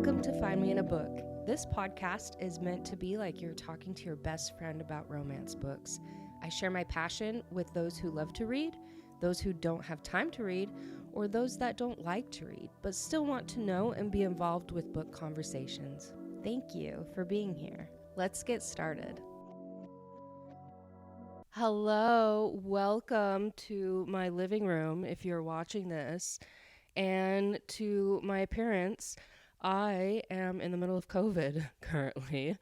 Welcome to Find Me in a Book. This podcast is meant to be like you're talking to your best friend about romance books. I share my passion with those who love to read, those who don't have time to read, or those that don't like to read, but still want to know and be involved with book conversations. Thank you for being here. Let's get started. Hello, welcome to my living room if you're watching this, and to my appearance. I am in the middle of COVID currently.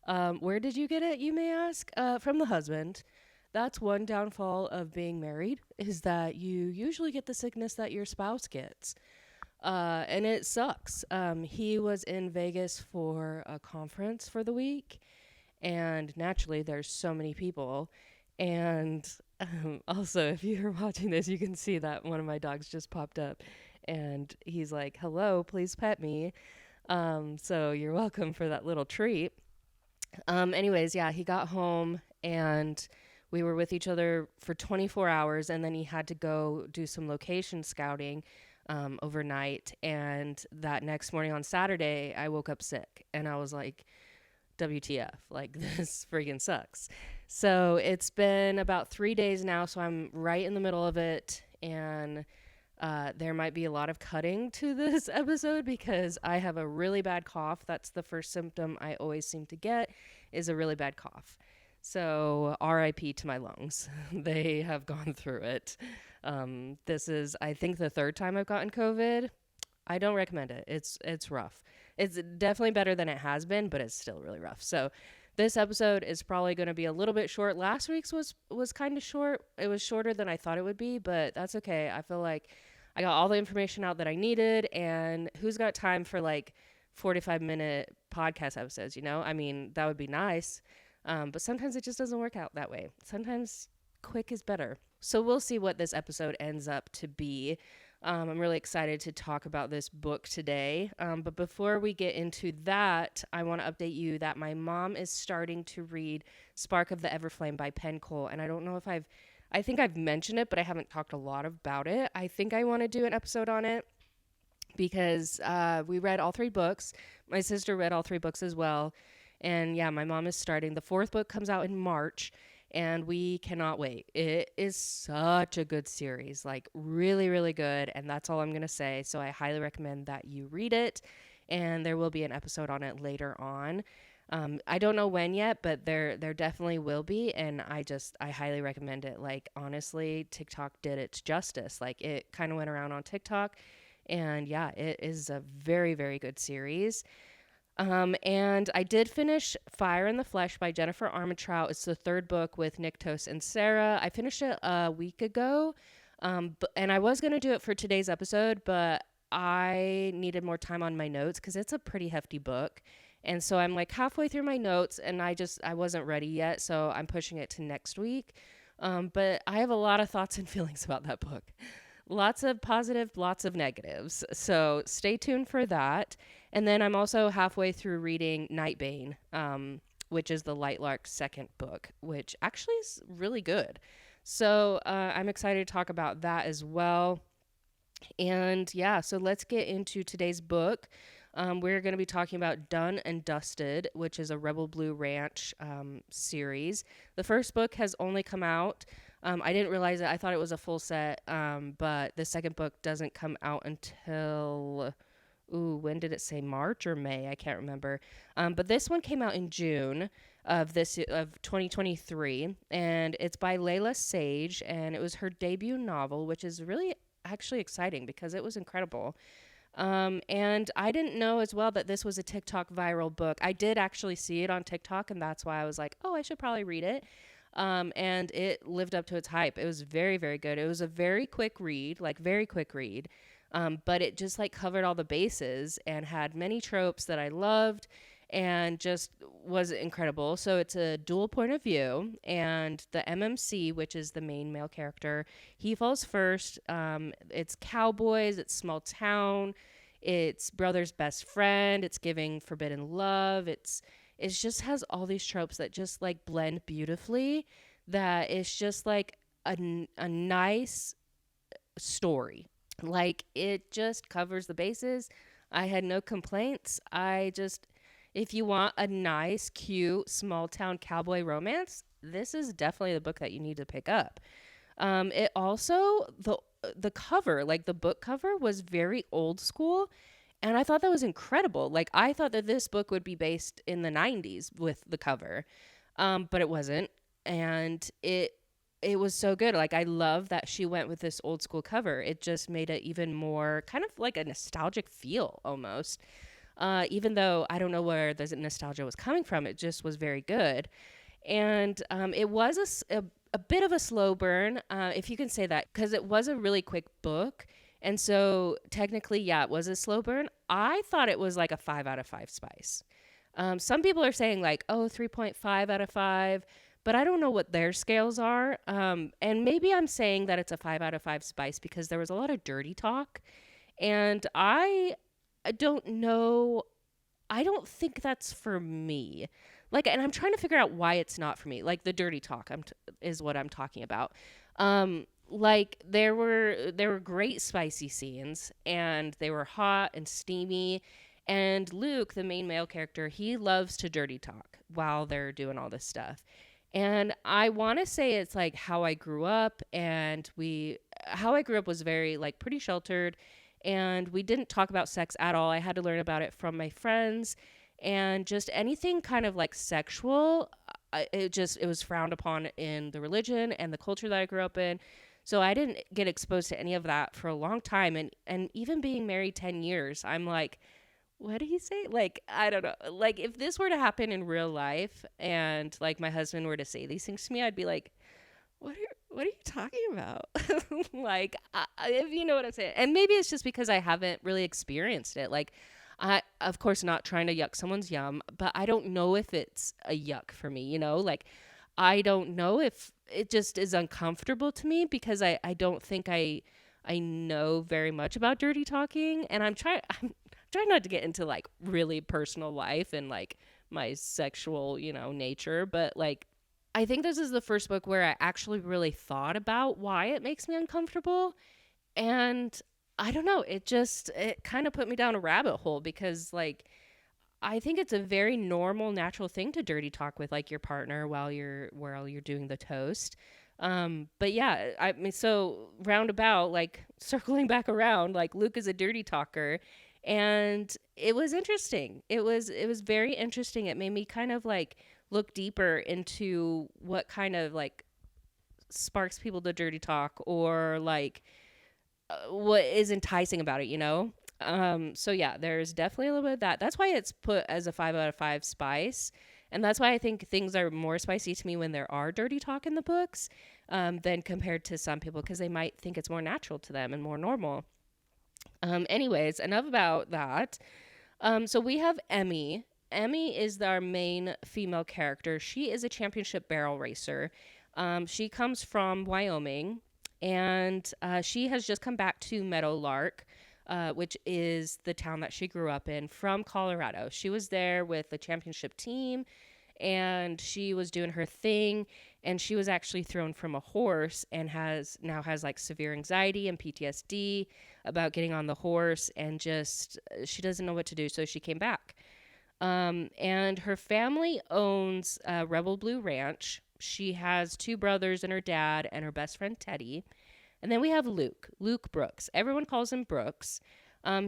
Where did you get it, you may ask? From the husband. That's one downfall of being married, is that you usually get the sickness that your spouse gets. And it sucks. He was in Vegas for a conference for the week, and naturally there's so many people. And also, if you're watching this, you can see that one of my dogs just popped up, and he's like, hello, please pet me. So you're welcome for that little treat. Anyways, yeah, he got home and we were with each other for 24 hours, and then he had to go do some location scouting overnight. And that next morning on Saturday, I woke up sick, and I was like, WTF, like this freaking sucks. So it's been about 3 days now, so I'm right in the middle of it, and there might be a lot of cutting to this episode because I have a really bad cough. That's the first symptom I always seem to get, is a really bad cough. So RIP to my lungs. They have gone through it. This is, I think, the third time I've gotten COVID. I don't recommend it. It's rough. It's definitely better than it has been, but it's still really rough. So this episode is probably going to be a little bit short. Last week's was kind of short. It was shorter than I thought it would be, but that's okay. I feel like I got all the information out that I needed, and who's got time for like 45-minute podcast episodes, you know? I mean, that would be nice, but sometimes it just doesn't work out that way. Sometimes quick is better. So we'll see what this episode ends up to be. I'm really excited to talk about this book today. But before we get into that, I want to update you that my mom is starting to read Spark of the Everflame by Penn Cole. And I don't know if I think I've mentioned it, but I haven't talked a lot about it. I think I want to do an episode on it because we read all 3 books. My sister read all 3 books as well. And yeah, my mom is starting. The 4th book comes out in March, and we cannot wait. It is such a good series, like really, really good. And that's all I'm going to say. So I highly recommend that you read it. And there will be an episode on it later on. I don't know when yet, but there definitely will be. And I highly recommend it. Like, honestly, TikTok did its justice. Like, it kind of went around on TikTok. And yeah, it is a very, very good series. And I did finish Fire in the Flesh by Jennifer Armentrout. It's the 3rd book with Nick Tost and Sarah. I finished it a week ago, and I was going to do it for today's episode, but I needed more time on my notes because it's a pretty hefty book. And so I'm like halfway through my notes, and I wasn't ready yet, so I'm pushing it to next week. But I have a lot of thoughts and feelings about that book. Lots of positive, lots of negatives. So stay tuned for that. And then I'm also halfway through reading Nightbane, which is the Lightlark's 2nd book, which actually is really good. So I'm excited to talk about that as well. And yeah, so let's get into today's book. We're going to be talking about Done and Dusted, which is a Rebel Blue Ranch series. The 1st book has only come out. I didn't realize it. I thought it was a full set, but the 2nd book doesn't come out until, when did it say? March or May? I can't remember. But this one came out in June of 2023, and it's by Lyla Sage, and it was her debut novel, which is really actually exciting because it was incredible. And I didn't know as well that this was a TikTok viral book. I did actually see it on TikTok, and that's why I was like, oh, I should probably read it. And it lived up to its hype. It was very, very good. It was a very quick read. But it just like covered all the bases and had many tropes that I loved and just was incredible. So it's a dual point of view, and the MMC, which is the main male character, he falls first. It's cowboys, it's small town, it's brother's best friend, it's giving forbidden love, it just has all these tropes that just like blend beautifully, that it's just like a nice story. Like, it just covers the bases. I had no complaints. If you want a nice, cute, small town cowboy romance, this is definitely the book that you need to pick up. It also the cover, like the book cover, was very old school, and I thought that was incredible. Like I thought that this book would be based in the '90s with the cover, but it wasn't, and it was so good. Like I love that she went with this old school cover. It just made it even more kind of like a nostalgic feel almost. Even though I don't know where the nostalgia was coming from, it just was very good. And it was a bit of a slow burn, if you can say that, because it was a really quick book. And so technically, yeah, it was a slow burn. I thought it was like a 5 out of 5 spice. Some people are saying like, oh, 3.5 out of 5, but I don't know what their scales are. And maybe I'm saying that it's a 5 out of 5 spice because there was a lot of dirty talk. And I don't know. I don't think that's for me. Like, and I'm trying to figure out why it's not for me. Like the dirty talk is what I'm talking about. Like there were great spicy scenes, and they were hot and steamy. And Luke, the main male character, he loves to dirty talk while they're doing all this stuff. And I want to say it's like how I grew up, and how I grew up was very like pretty sheltered, and we didn't talk about sex at all. I had to learn about it from my friends, and just anything kind of like sexual, it was frowned upon in the religion and the culture that I grew up in. So I didn't get exposed to any of that for a long time, and even being married 10 years, I'm like, what do you say? Like, I don't know. Like, if this were to happen in real life and like my husband were to say these things to me, I'd be like, what are you talking about? Like, if you know what I'm saying. And maybe it's just because I haven't really experienced it. Like, I, of course, not trying to yuck someone's yum, but I don't know if it's a yuck for me, you know? Like, I don't know if it just is uncomfortable to me because I don't think I know very much about dirty talking, and I'm trying not to get into like really personal life and like my sexual, nature, but like I think this is the first book where I actually really thought about why it makes me uncomfortable. And I don't know, it kind of put me down a rabbit hole because like I think it's a very normal, natural thing to dirty talk with like your partner while you're doing the toast. But yeah, I mean, so roundabout, like circling back around, like Luke is a dirty talker, and it was interesting. It was very interesting. It made me kind of like look deeper into what kind of like sparks people to dirty talk, or like what is enticing about it. So yeah, there's definitely a little bit of that. That's why it's put as a 5 out of 5 spice. And that's why I think things are more spicy to me when there are dirty talk in the books, than compared to some people, because they might think it's more natural to them and more normal. Anyways, enough about that. So we have Emmy. Emmy is our main female character. She is a championship barrel racer. She comes from Wyoming, and she has just come back to Meadowlark, which is the town that she grew up in, from Colorado. She was there with the championship team, and she was doing her thing, and she was actually thrown from a horse and now has like severe anxiety and PTSD about getting on the horse, and just she doesn't know what to do, so she came back. And her family owns Rebel Blue Ranch. She has two brothers and her dad and her best friend Teddy. And then we have Luke Brooks. Everyone calls him Brooks.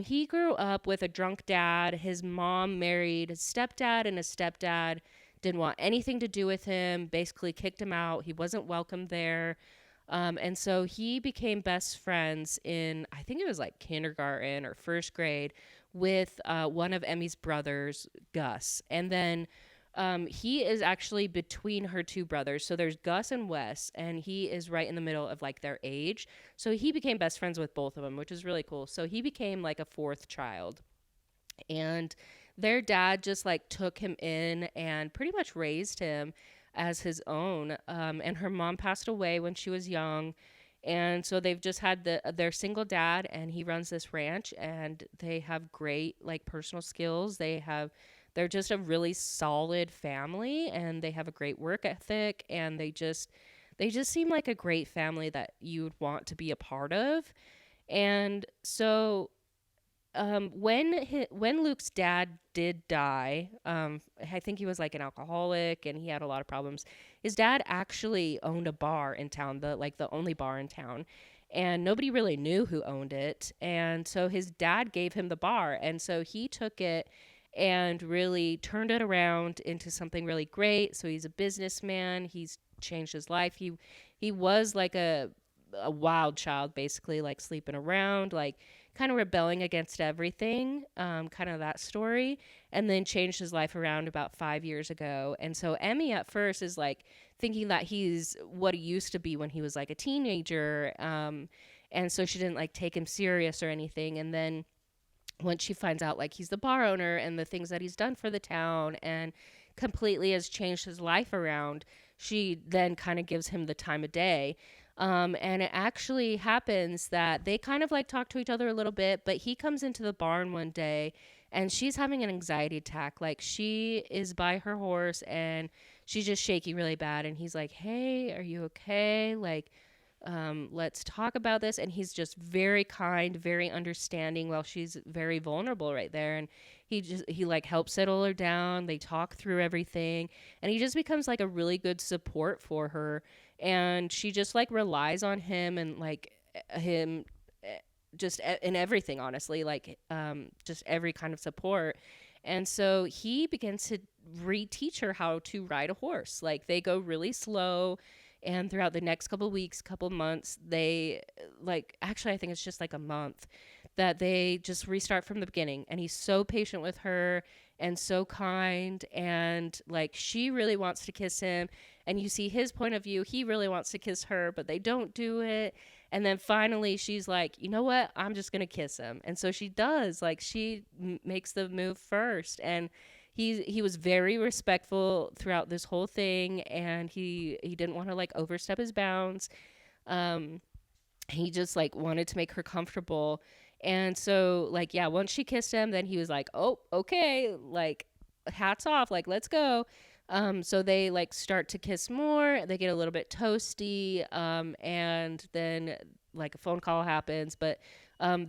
He grew up with a drunk dad. His mom married his stepdad, and his stepdad didn't want anything to do with him, basically kicked him out. He wasn't welcome there. And so he became best friends in, I think it was like kindergarten or first grade, with one of Emmy's brothers, Gus. And then he is actually between her two brothers. So there's Gus and Wes, and he is right in the middle of like their age. So he became best friends with both of them, which is really cool. So he became like a fourth child. And their dad just like took him in and pretty much raised him as his own. And her mom passed away when she was young. And so they've just had their single dad, and he runs this ranch, and they have great like personal skills. They're just a really solid family, and they have a great work ethic, and they just seem like a great family that you would want to be a part of. And so when Luke's dad did die, I think he was like an alcoholic and he had a lot of problems. His dad actually owned a bar in town, the only bar in town, and nobody really knew who owned it. And so his dad gave him the bar, and so he took it and really turned it around into something really great. So he's a businessman. He's changed his life. He was like a wild child, basically, like sleeping around, like kind of rebelling against everything, kind of that story, and then changed his life around about 5 years ago. And so Emmy at first is like thinking that he's what he used to be when he was like a teenager. And so she didn't like take him serious or anything. And then once she finds out like he's the bar owner and the things that he's done for the town and completely has changed his life around, she then kind of gives him the time of day. And it actually happens that they kind of like talk to each other a little bit, but he comes into the barn one day and she's having an anxiety attack. Like she is by her horse and she's just shaking really bad. And he's like, "Hey, are you okay? Like, let's talk about this." And he's just very kind, very understanding while she's very vulnerable right there. And he like helps settle her down. They talk through everything and he just becomes like a really good support for her. And she just like relies on him and like him in everything, honestly, like just every kind of support. And so he begins to reteach her how to ride a horse. Like they go really slow, and throughout the next couple weeks, couple months, they like actually I think it's just like a month that they just restart from the beginning. And he's so patient with her and so kind, and like she really wants to kiss him, and you see his point of view. He really wants to kiss her, but they don't do it. And then finally she's like, "You know what? I'm just going to kiss him." And so she does. Like she makes the move first, and he was very respectful throughout this whole thing, and he didn't want to like overstep his bounds. Um he just like wanted to make her comfortable. And so like yeah, once she kissed him, then he was like, "Oh, okay, like hats off, like let's go." So they like start to kiss more. They get a little bit toasty, and then like a phone call happens, but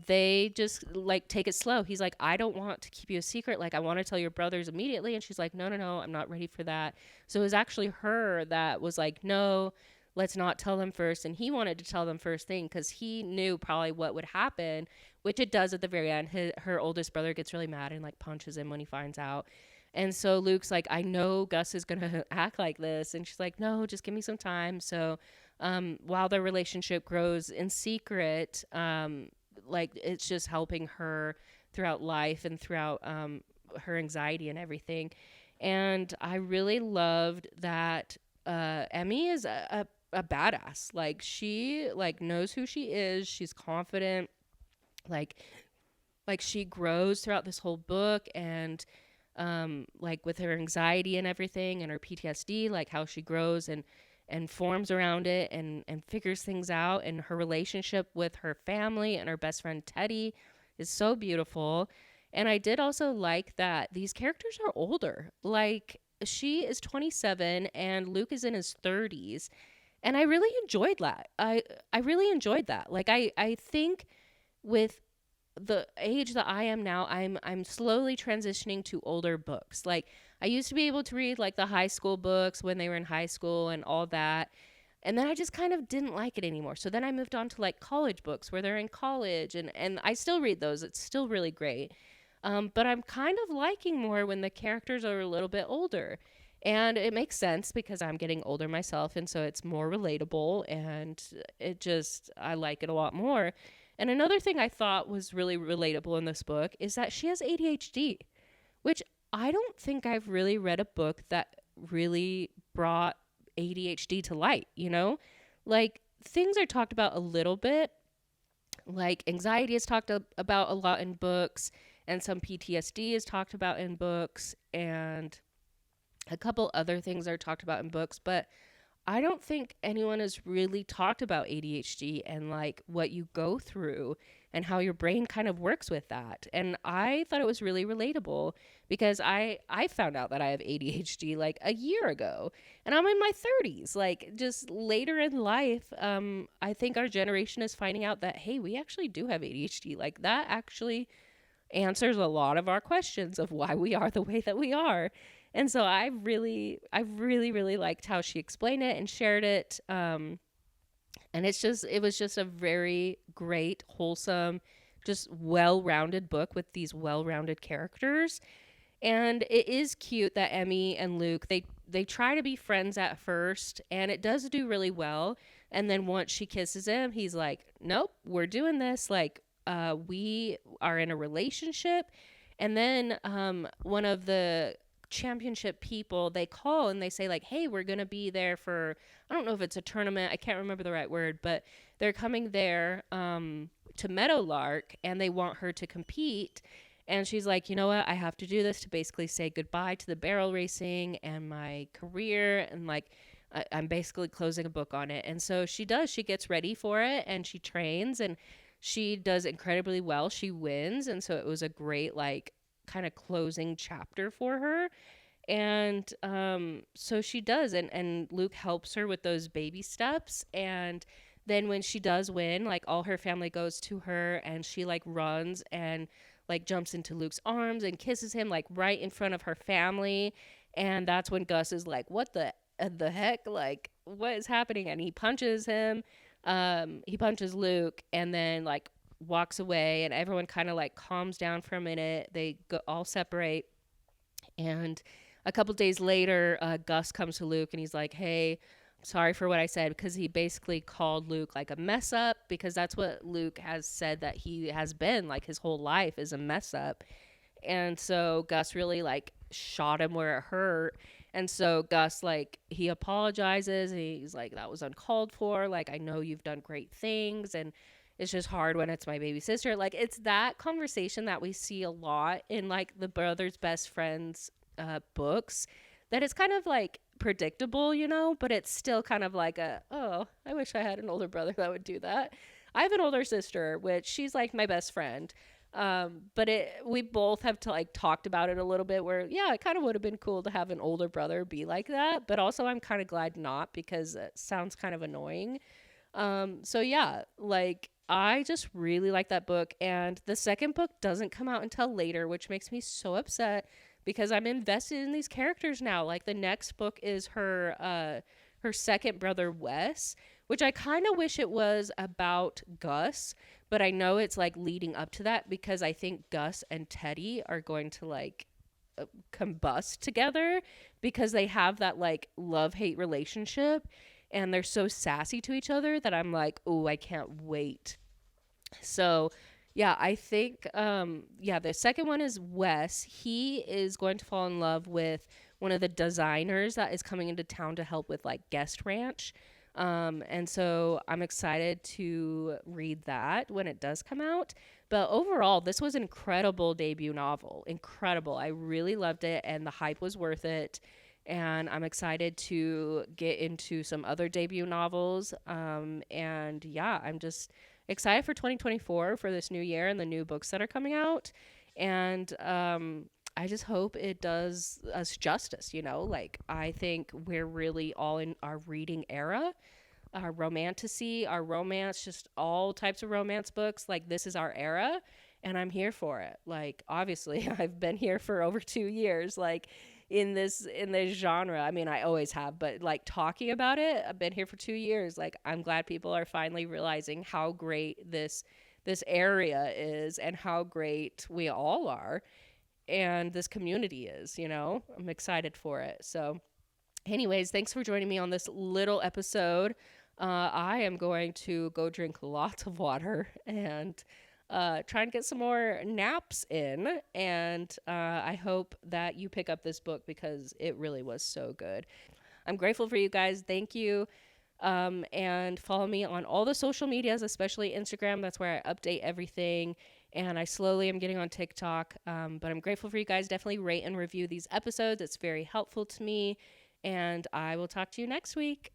they just like take it slow. He's like, "I don't want to keep you a secret. Like I want to tell your brothers immediately." And she's like, "No, no, no, I'm not ready for that." So it was actually her that was like, "No, let's not tell them first." And he wanted to tell them first thing because he knew probably what would happen, which it does at the very end. Her oldest brother gets really mad and like punches him when he finds out. And so Luke's like, "I know Gus is going to act like this." And she's like, "No, just give me some time." So while their relationship grows in secret, like it's just helping her throughout life and throughout her anxiety and everything. And I really loved that Emmy is a badass. Like she like knows who she is. She's confident. Like she grows throughout this whole book, and like with her anxiety and everything and her PTSD, like how she grows and forms around it and figures things out. And her relationship with her family and her best friend Teddy is so beautiful. And I did also like that these characters are older. Like she is 27 and Luke is in his 30s. And I really enjoyed that. I really enjoyed that. Like I think with the age that I am now, I'm slowly transitioning to older books. Like I used to be able to read like the high school books when they were in high school and all that. And then I just kind of didn't like it anymore. So then I moved on to like college books where they're in college, and I still read those. It's still really great. But I'm kind of liking more when the characters are a little bit older. And it makes sense because I'm getting older myself, and so it's more relatable, and I like it a lot more. And another thing I thought was really relatable in this book is that she has ADHD, which I don't think I've really read a book that really brought ADHD to light, you know? Like things are talked about a little bit, like anxiety is talked about a lot in books, and some PTSD is talked about in books, and a couple other things are talked about in books, but I don't think anyone has really talked about ADHD and like what you go through and how your brain kind of works with that. And I thought it was really relatable because I found out that I have ADHD like a year ago, and I'm in my 30s. Like just later in life, I think our generation is finding out that, hey, we actually do have ADHD. Like that actually answers a lot of our questions of why we are the way that we are. And so I really liked how she explained it and shared it. And it was just a very great, wholesome, just well-rounded book with these well-rounded characters. And it is cute that Emmy and Luke, they try to be friends at first, and it does do really well. And then once she kisses him, he's like, "Nope, we're doing this. Like, we are in a relationship." And then one of the championship people, they call and they say like, "Hey, we're gonna be there for, I don't know if it's a tournament, I can't remember the right word, but they're coming there to Meadowlark, and they want her to compete." And she's like, "You know what? I have to do this to basically say goodbye to the barrel racing and my career. And like, I'm basically closing a book on it." And so she does. She gets ready for it and she trains and she does incredibly well. She wins. And so it was a great, like, kind of closing chapter for her. And so she does. And Luke helps her with those baby steps. And then when she does win, like, all her family goes to her and she like runs and like jumps into Luke's arms and kisses him like right in front of her family. And that's when Gus is like, "What the heck? Like, what is happening?" And he punches him. He punches Luke and then like walks away, and everyone kind of like calms down for a minute. They go all separate. And a couple days later, Gus comes to Luke and he's like, "Hey, sorry for what I said," because he basically called Luke like a mess up, because that's what Luke has said that he has been like his whole life is a mess up. And so Gus really like shot him where it hurt. And so Gus, like, he apologizes and he's like, "That was uncalled for. Like, I know you've done great things. And it's just hard when it's my baby sister." Like, it's that conversation that we see a lot in like the brothers best friends books, that it's kind of like predictable, you know, but it's still kind of like oh, I wish I had an older brother that would do that. I have an older sister, which she's like my best friend. But we both have to like talked about it a little bit where, yeah, it kind of would have been cool to have an older brother be like that. But also I'm kind of glad not, because it sounds kind of annoying. So yeah, like I just really like that book. And the second book doesn't come out until later, which makes me so upset because I'm invested in these characters now. Like the next book is her second brother Wes, which I kind of wish it was about Gus, but I know it's like leading up to that, because I think Gus and Teddy are going to like combust together, because they have that like love-hate relationship and they're so sassy to each other that I'm like, "Oh, I can't wait." So yeah, I think yeah, the second one is Wes. He is going to fall in love with one of the designers that is coming into town to help with like Guest Ranch. And so I'm excited to read that when it does come out. But overall, this was an incredible debut novel. Incredible. I really loved it, and the hype was worth it. And I'm excited to get into some other debut novels. And yeah, I'm just excited for 2024, for this new year and the new books that are coming out. And I just hope it does us justice, you know? Like, I think we're really all in our reading era, our romantasy, our romance, just all types of romance books. Like, this is our era, and I'm here for it. Like, obviously, I've been here for over 2 years, like, in this genre. I mean, I always have, but like talking about it, I've been here for 2 years. Like, I'm glad people are finally realizing how great this area is and how great we all are, and this community is, you know. I'm excited for it. So anyways, thanks for joining me on this little episode. I am going to go drink lots of water and try and get some more naps in. And I hope that you pick up this book because it really was so good. I'm grateful for you guys. Thank you. And follow me on all the social medias, especially Instagram. That's where I update everything. And I slowly am getting on TikTok. But I'm grateful for you guys. Definitely rate and review these episodes. It's very helpful to me. And I will talk to you next week.